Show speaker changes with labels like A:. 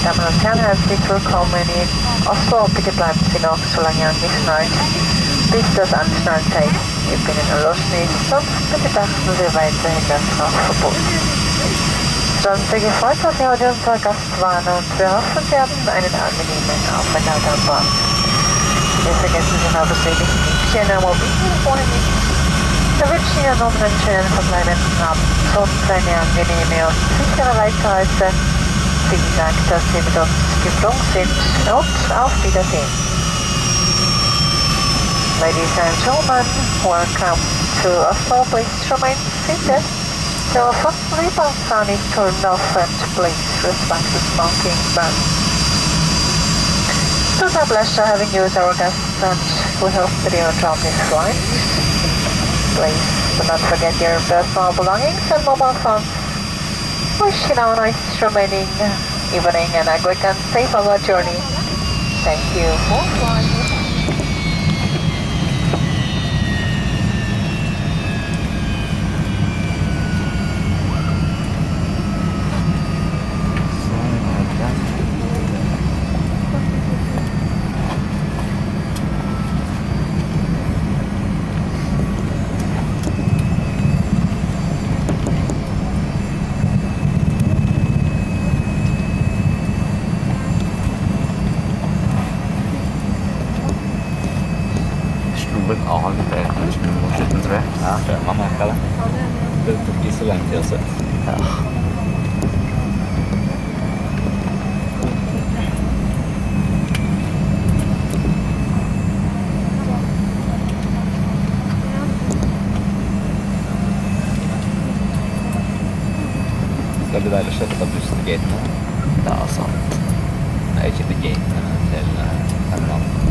A: damer och herrar, herzlich willkommen in Oslo. Bitte bleiben Sie noch so lange angeschnallt, bis das Anschnallzeit im Binnen erloschen ist. Sonst bitte beachten Sie weiterhin das Rauchverbot. Es hat uns sehr gefreut, dass Sie heute unser Gast waren und wir hoffen, Sie hatten einen angenehmen Aufenthalt an Bord. Wir vergessen Sie noch persönlich nicht, Ihre Mobiltelefone nicht. Wir wünschen Ihnen nun einen schönen verbleibenden Abend und eine angenehme und sichere Weiterreise. Vielen Dank, dass Sie mit uns geflogen sind und auf Wiedersehen. Ladies and gentlemen, welcome to Oslo. Please remain seated. The front rebound sign is turned off and please respect the smoking ban. It was a pleasure having you as our guests and we hope that you enjoy this flight. Please do not forget your personal belongings and mobile phones. Wish you now a nice remaining evening and a quick and safe on our journey. Thank you for flying.
B: Mot slutten, tror jeg. Ja, man merker det. Det tok ikke så lang tid å se. Ja. Skal det bli deilig å slippe bussen til gatene? Ja, sant. Nei, ikke til gatene, men til Finland.